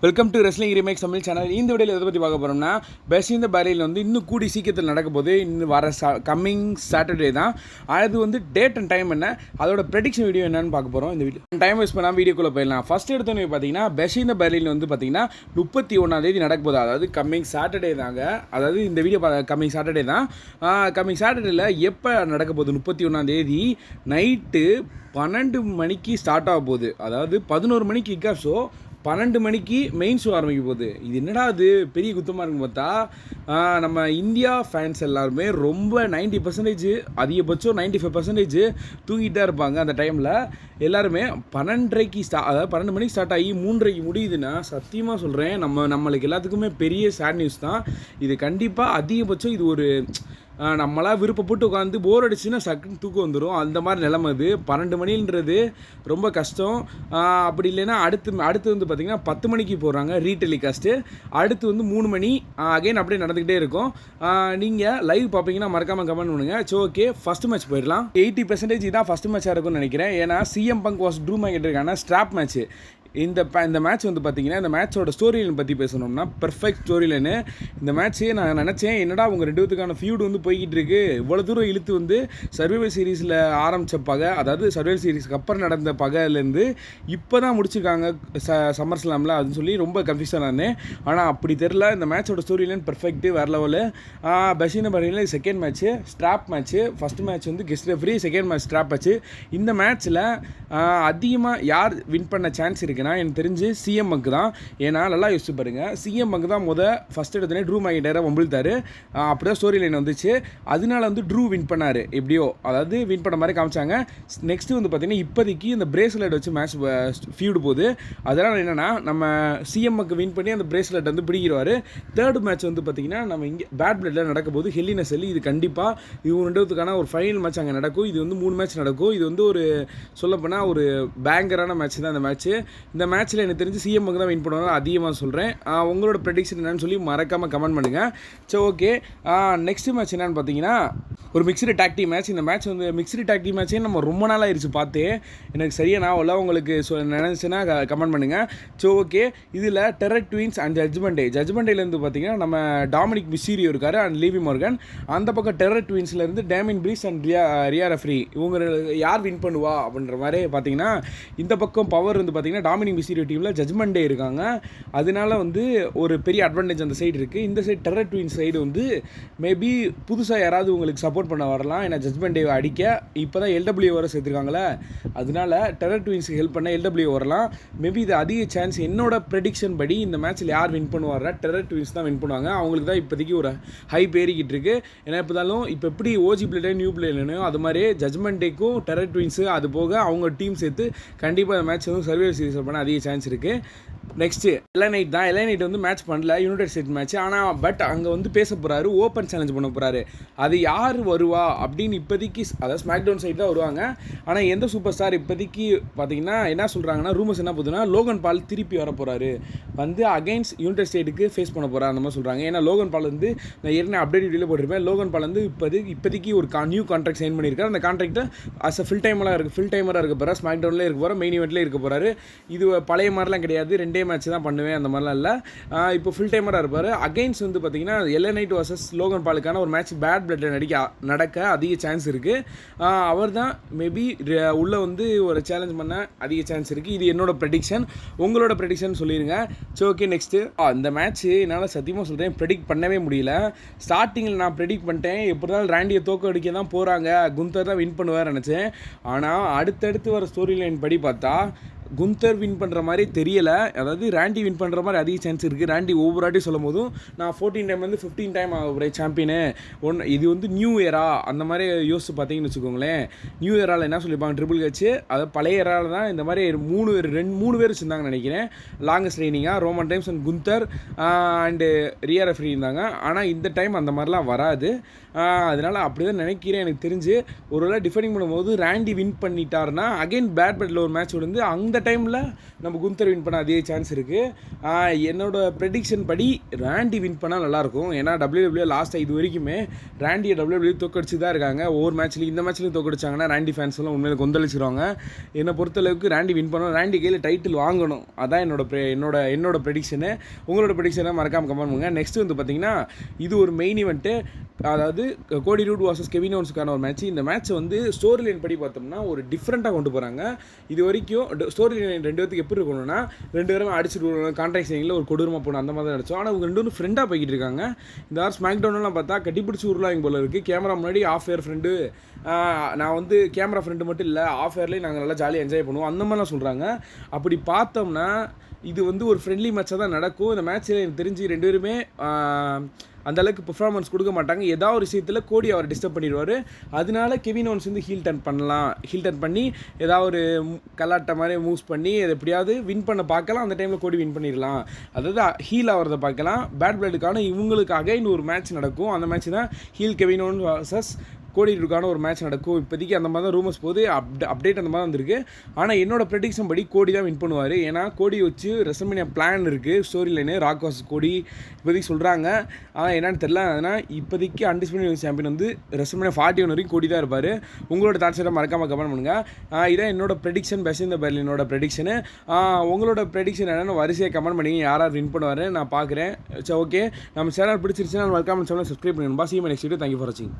Welcome to wrestling remakes Tamil channel. இந்த வீடியோவில் எதை பற்றி பார்க்க போகிறோம்னா, பெஸ்ட் இந்த பேரில் வந்து இன்னும் கூடி சீக்கிரத்தில் நடக்க போது. இன்னும் வர கம்மிங் சாட்டர்டே தான். அது வந்து டேட் அண்ட் டைம் என்ன, அதோட ப்ரெடிக்ஷன் வீடியோ என்னன்னு பார்க்க போகிறோம். இந்த வீடியோ டைம் வேஸ்ட் பண்ணாமல் வீடியோக்குள்ளே போயிடலாம். ஃபஸ்ட் எடுத்தோன்னே பார்த்தீங்கன்னா, பெஸ்ட் இந்த பேரில் வந்து பார்த்தீங்கன்னா 31 நடக்க போகுது. அதாவது கம்மிங் சாட்டர்டே தாங்க. அதாவது இந்த வீடியோ கம்மிங் சாட்டர்டே தான். கம்மிங் சாட்டர்டேயில் எப்போ நடக்க போகுது? 31 நைட்டு 12 மணிக்கு ஸ்டார்ட் ஆக போகுது. அதாவது 11 மணிக்கு கிக் ஆஃப் ஷோ, 12 மணிக்கு மெயின் ஷோ ஆரம்பிக்க போகுது. இது என்னடா அது பெரிய குத்தமாக இருக்குன்னு பார்த்தா, நம்ம இந்தியா ஃபேன்ஸ் எல்லாருமே ரொம்ப 90% அதிகபட்சம் 95% தூங்கிட்டே இருப்பாங்க. அந்த டைமில் எல்லாருமே 12:30க்கு அதாவது 12 மணிக்கு ஸ்டார்ட் ஆகி 3:30க்கு முடியுதுன்னா, சத்தியமாக சொல்கிறேன், நம்மளுக்கு எல்லாத்துக்குமே பெரிய சேட் நியூஸ் தான் இது. கண்டிப்பாக அதிகபட்சம் இது ஒரு நம்மளாம் விருப்பப்பட்டு உட்காந்து போர் அடிச்சுன்னா சக்குன்னு தூக்கம் வந்துடும். அந்த மாதிரி நிலைமை அது. 12 மணின்றது ரொம்ப கஷ்டம். அப்படி இல்லைன்னா அடுத்து வந்து பார்த்திங்கன்னா 10 மணிக்கு போடுறாங்க ரீடெலிகாஸ்ட்டு. அடுத்து வந்து 3 மணி அகைன் அப்படியே நடந்துக்கிட்டே இருக்கும். நீங்கள் லைவ் பார்ப்பீங்கன்னா மறக்காமல் கமெண்ட் பண்ணுங்கள். ஸோ ஓகே, ஃபஸ்ட் மேட்ச் போயிடலாம். 80% இதான் ஃபஸ்ட் மேட்சாக இருக்கும்னு நினைக்கிறேன். ஏன்னா சிஎம் பங்க் வாஸ் ட்ரூ மேக்கெட்டிருக்கான ஸ்ட்ராப் மேட்ச்சு. இந்த மேட்ச் வந்து பார்த்திங்கன்னா, இந்த மேட்சோட ஸ்டோரி லைன் பற்றி பேசணும்னா பெர்ஃபெக்ட் ஸ்டோரி லைனு. இந்த மேட்ச்சு நான் நினச்சேன், என்னடா உங்கள் 2 பேத்துக்கான ஃபியூட் வந்து போய்கிட்டு இருக்கு, இவ்வளோ தூரம் இழுத்து வந்து சர்வைவல் சீரீஸில் ஆரம்பித்த பகை, அதாவது சர்வைவல் சீரீஸ்க்கு அப்புறம் நடந்த பகையிலேருந்து இப்போ தான் முடிச்சிருக்காங்க சம்மர் ஸ்லாமில் அதுன்னு சொல்லி ரொம்ப கன்ஃபியூஷனாக இருந்தேன். ஆனால் அப்படி தெரில. இந்த மேட்சோட ஸ்டோரி லைன் பெர்ஃபெக்ட்டு, வேறு லெவலு. பஷீன பரீனில் second match strap match. First match வந்து guest referee, second match strap match. இந்த மேட்ச்சில் அதிகமாக யார் வின் பண்ண சான்ஸ் இருக்குது? எனக்கு தெரிஞ்சு சிஎம் பங்க் தான். ஏன்னா நல்லா யோசிச்சு பாருங்க, சிஎம் பங்க் தான் ஃபஸ்ட் எடுத்தோடனே ட்ரூ மேக்கெட்டியரை வம்பிழுத்தாரு. அப்படியே ஸ்டோரி லைன் வந்துச்சு. அதனால வந்து ட்ரூ வின் பண்ணார். எப்படியோ அதாவது வின் பண்ண மாதிரி காமிச்சாங்க. நெக்ஸ்ட்டு வந்து பார்த்தீங்கன்னா, இப்போதைக்கு இந்த பிரேஸ்லெட் வச்சு மேட்ச் ஃபியூடு போகுது. அதனால் என்னென்னா, நம்ம சிஎம் பங்க் வின் பண்ணி அந்த பிரேஸ்லெட் வந்து பிடிக்கிறாரு. தேர்ட் மேட்ச் வந்து பார்த்தீங்கன்னா, நம்ம இங்கே பேட் பிளட்டில் நடக்க போது ஹெல்லின செல்லி. இது கண்டிப்பாக இவங்க 2த்துக்கான ஒரு ஃபைனல் மேட்ச் அங்கே நடக்கும். இது வந்து 3 மேட்ச் நடக்கும். இது வந்து ஒரு சொல்லப்போனால் ஒரு பேங்கரான மேட்ச் தான் இந்த மேட்ச்சு. இந்த மேட்ச்சில் எனக்கு தெரிஞ்சு சிஎம் பங்க் தான் வின் பண்ணுவாங்க அதிகமாக சொல்கிறேன். உங்களோட ப்ரெடிக்ஷன் என்னன்னு சொல்லி மறக்காமல் கமெண்ட் பண்ணுங்கள். சரி ஓகே, நெக்ஸ்ட் மேட்ச் என்னென்னு பார்த்தீங்கன்னா, ஒரு மிக்ஸ்டு டாக் டீம் மேட்ச். இந்த மேட்ச் வந்து மிக்ஸ்டு டாக் டீம் மேட்ச்சே நம்ம ரொம்ப நாள் ஆயிடுச்சு பார்த்து. எனக்கு சரியாக நான் உள்ள உங்களுக்கு நினச்சுன்னா கமெண்ட் பண்ணுங்கள். சரி ஓகே, இதில் டெரர் ட்வின்ஸ் அண்ட் ஜட்ஜ்மெண்டேலேருந்து பார்த்தீங்கன்னா, நம்ம டாமினிக் மிஸ்டீரியோ இருக்கார் அண்ட் லீவி மார்கன். அந்த பக்கம் டெரர் ட்வின்ஸ்லேருந்து Damian Priest and Rhea Ripley. இவங்க யார் வின் பண்ணுவா அப்படின்ற மாதிரி பார்த்தீங்கன்னா, இந்த பக்கம் பவர் வந்து பார்த்தீங்கன்னா டாமினிக் மிஸ்டீரியோ டீமில் ஜட்ஜ்மெண்டே இருக்காங்க. அதனால வந்து ஒரு பெரிய அட்வான்டேஜ் அந்த சைடு இருக்குது. இந்த சைடு டெரர் ட்வின்ஸ் சைடு வந்து மேபி புதுசாக யாராவது உங்களுக்கு சப்போர்ட் பண்ண வரலாம். ஏன்னா ஜட்ஜ்மெண்டே அடிக்க இப்போ தான் எல்டபிள்யூ வர சேர்த்துருக்காங்களே, அதனால டெரர் ட்வின்ஸுக்கு ஹெல்ப் பண்ண எல்டபிள்யூ வரலாம். மேபி இது அதிக சான்ஸ். என்னோட ப்ரெடிக்ஷன் படி இந்த மேட்ச்சில் யார் வின் பண்ணுவாரா, டெரர் ட்வின்ஸ் தான் வின் பண்ணுவாங்க. அவங்களுக்கு தான் இப்போதைக்கு ஒரு ஹைப் ஏறிக்கிட்டு இருக்கு. ஏன்னா இப்போதாலும் இப்போ எப்படி ஓஜி பிளேடே நியூ பிளேட்லையோ அது மாதிரி ஜட்ஜ்மெண்டேக்கும் டெரர் ட்வின்ஸு அது போக அவங்க டீம் சேர்த்து கண்டிப்பாக இந்த மேட்ச் வந்து சர்வைவல் சீரிஸ் பண்ண அதிக சான்ஸ் இருக்குது. நெக்ஸ்ட்டு எல்ஐநைட் தான். எல்ஐநைட் வந்து மேட்ச் பண்ணல, யுனைடெட் ஸ்டேட் மேட்ச். ஆனால் பட் அங்கே வந்து பேச போகிறாரு, ஓப்பன் சேலஞ்ச் பண்ண போகிறாரு. அது யார் வருவா அப்படின்னு இப்போதைக்கு, அதாவது ஸ்மாக் டவுன் சைடு தான் வருவாங்க. ஆனால் எந்த சூப்பர் ஸ்டார் இப்போதைக்கு பார்த்தீங்கன்னா என்ன சொல்கிறாங்கன்னா, ரூமர்ஸ் என்ன போகுதுன்னா, லோகன் பால் திருப்பி வர போகிறாரு, வந்து அகைன்ஸ்ட் யுனைடெட் ஸ்டேட்டுக்கு ஃபேஸ் பண்ண போகிறார் அந்த மாதிரி சொல்கிறாங்க. ஏன்னா லோகன் பால் வந்து நான் ஏற்கனவே அப்டேட் வீடியோவில் போட்டிருப்பேன். லோகன் பால் வந்து இப்போதைக்கு ஒரு நியூ கான்ட்ராக்ட் சைன் பண்ணியிருக்காரு. அந்த கான்ட்ராக்ட்டை அஸ் ஃபுல் டைமராக இருக்க போகிறார். ஸ்மாக் டவுன்லேயே இருக்க போகிறார், மெயின் ஈவெண்ட்லேயே இருக்க போகிறாரு. இது பழைய மாதிரிலாம் கிடையாது, 2 மேட்ச் தான் பண்ணுவேன் அந்த மாதிரிலாம் இல்லை. இப்போ ஃபுல் டைமராக இருப்பார். அகைன்ஸ்ட் வந்து பார்த்தீங்கன்னா, எல்ஏ நைட் வர்சஸ் லோகன் பாலுக்கான ஒரு மேட்ச் பேட் பிளட்டில் நடக்க அதிக சான்ஸ் இருக்குது. அவர் தான் மேபி உள்ளே வந்து ஒரு சேலஞ்ச் பண்ண அதிக சான்ஸ் இருக்குது. இது என்னோட ப்ரெடிக்ஷன். உங்களோட ப்ரெடிக்ஷன் சொல்லிடுங்க. சரி ஓகே, நெக்ஸ்ட்டு இந்த மேட்ச்சு என்னால் சத்தியமாக சொல்கிறேன் ப்ரெடிக்ட் பண்ணவே முடியல. ஸ்டார்டிங்கில் நான் ப்ரெடிக்ட் பண்ணிட்டேன், எப்படி இருந்தாலும் ராண்டியை தோக்க அடிக்க தான் போகிறாங்க, குந்தர் தான் வின் பண்ணுவார் நினச்சேன். ஆனால் அடுத்தடுத்து வர ஸ்டோரி லைன் படி பார்த்தா குந்தர் வின் பண்ணுற மாதிரி தெரியலை. அதாவது ராண்டி வின் பண்ணுற மாதிரி அதிக சான்ஸ் இருக்குது. ராண்டி ஒவ்வொரு வாட்டி சொல்லும் போதும் நான் 14 டைம்லேருந்து 15 டைம் ஒரு சாம்பியனு இது வந்து நியூ இயரா அந்த மாதிரி யோசிச்சு பார்த்தீங்கன்னு வச்சுக்கோங்களேன். நியூ இயராவில் என்ன சொல்லியிருப்பாங்க, ட்ரிபிள் ஹெச். அது பழைய இயராவில் தான் இந்த மாதிரி 3 பேர் வச்சுருந்தாங்கன்னு நினைக்கிறேன். லாங்கஸ்ட் ட்ரைனிங்காக ரோமன் டைம்ஸ் and Gunther and Rhea Ripley இருந்தாங்க. ஆனால் இந்த டைம் அந்த மாதிரிலாம் வராது. அதனால் அப்படி தான் நினைக்கிறேன். எனக்கு தெரிஞ்சு ஒருவேளை டிஃபைனிங் பண்ணும்போது ராண்டி வின் பண்ணிட்டாருன்னா அகைன் பேட் பிளட்டில் ஒரு மேட்ச் வந்து அந்த டைமில் நம்ம குந்தர் வின் பண்ண அதே சான்ஸ் இருக்குது. என்னோடய ப்ரெடிக்ஷன் படி ராண்டி வின் பண்ணால் நல்லாயிருக்கும். ஏன்னா WWE லாஸ்ட்டாக இது வரைக்குமே ராண்டியை WWE தோக்கடிச்சு தான் இருக்காங்க. ஒவ்வொரு மேட்ச்லையும் இந்த மேட்ச்லையும் தோக்கடிச்சாங்கன்னா ராண்டி ஃபேன்ஸ் எல்லாம் உண்மையில கொந்தளிச்சிருவாங்க. என்னை பொறுத்தளவுக்கு ராண்டி வின் பண்ணணும், ராண்டி கையில் டைட்டில் வாங்கணும். அதான் என்னோட ப்ரெடிக்ஷனு. உங்களோட ப்ரெடிக்ஷனை மறக்காமல் கமெண்ட் பண்ணுங்கள். நெக்ஸ்ட் வந்து பார்த்தீங்கன்னா இது ஒரு மெயின் ஈவெண்ட்டு, அதாவது கோடி ரூட் வாசஸ் கெவின் ஓவன்ஸுக்கான ஒரு மேட்ச். இந்த மேட்ச் வந்து ஸ்டோரி லைன் படி பார்த்தோம்னா ஒரு டிஃப்ரெண்ட்டாக கொண்டு போகிறாங்க. இது வரைக்கும் ஸ்டோரி லைன் 2 பேருக்கு எப்படி இருக்கணும்னா 2 பேரும் அடிச்சுட்டு கான்ட்ராக்ட் சைனில் ஒரு கொடூரமாக போகணும் அந்த மாதிரி தான் நடிச்சோம். ஆனால் இவங்க 2 பேரும் ஃப்ரெண்டாக போய்கிட்டு இருக்காங்க. இந்த வாரம் ஸ்மாக் டவுன்லாம் பார்த்தா கட்டிப்பிடிச்சி உருளாங்க போல இருக்குது. கேமரா முன்னாடி ஆஃப் ஏர் ஃப்ரெண்டு, நான் வந்து கேமரா ஃப்ரெண்டு மட்டும் இல்லை, ஆஃப் ஏர்லேயும் நாங்கள் நல்லா ஜாலியாக என்ஜாய் பண்ணுவோம் அந்த மாதிரிலாம் சொல்கிறாங்க. அப்படி பார்த்தோம்னா இது வந்து ஒரு ஃப்ரெண்ட்லி மேட்சாக தான் நடக்கும். இந்த மேட்ச்சில் எனக்கு தெரிஞ்சு 2 பேருமே அந்தளவுக்கு பெர்ஃபார்மன்ஸ் கொடுக்க மாட்டாங்க. ஏதாவது ஒரு விஷயத்தில் கோடி அவர் டிஸ்டர்ப் பண்ணிடுவார். அதனால கெவின் ஓவன்ஸ் வந்து ஹீல் டர்ன் பண்ணி ஏதாவது ஒரு கலாட்ட மாதிரி மூவ்ஸ் பண்ணி அதை எப்படியாவது வின் பண்ண பார்க்கலாம். அந்த டைமில் கோடி வின் பண்ணிடலாம், அதாவது ஹீல் ஆகிறத பார்க்கலாம். பேட் பிளட்டுக்கான இவங்களுக்காக இன்னொரு மேட்ச் நடக்கும். அந்த மேட்ச் தான் ஹீல் கெவின் ஓவன்ஸ் வர்சஸ் கோடி ரூட்கான ஒரு மேட்ச் நடக்கும். இப்போதைக்கு அந்த மாதிரி தான் ரூமர்ஸ் போகுது, அப்டேட் அந்த மாதிரி வந்திருக்கு. ஆனால் என்னோட ப்ரெடிக்ஷன் படி கோடி தான் வின் பண்ணுவார். ஏன்னா கோடி வச்சு ரெசல்மேனியா பிளான் இருக்குது, ஸ்டோரி லைனு ராக் வாஸ் கோடி இப்போதைக்கு சொல்கிறாங்க. ஆனால் என்னென்னு தெரியல. அதனால் இப்போதைக்கு அன்டிஸ்பியூட்டட் சாம்பியன் வந்து ரெசல்மேனியா 41 வரைக்கும் கோடி தான் இருப்பார். உங்களோட தாட்ஸை மறக்காமல் கமெண்ட் பண்ணுங்கள். இதான் என்னோட ப்ரெடிக்ஷன், பெஸ்ட் இந்த பெர்லினோட ப்ரெடிக்ஷனு. உங்களோட ப்ரெடிக்ஷன் என்னென்னு வரிசையாக கமெண்ட் பண்ணிங்க, யாராவது வின் பண்ணுவார் நான் பார்க்குறேன். சரி, ஓகே. நம்ம சேனல் பிடிச்சிருச்சுன்னா மறக்காமல் சேனல் சப்ஸ்கிரைப் பண்ணிடுங்க. Pass. See you next video. Thank you for watching.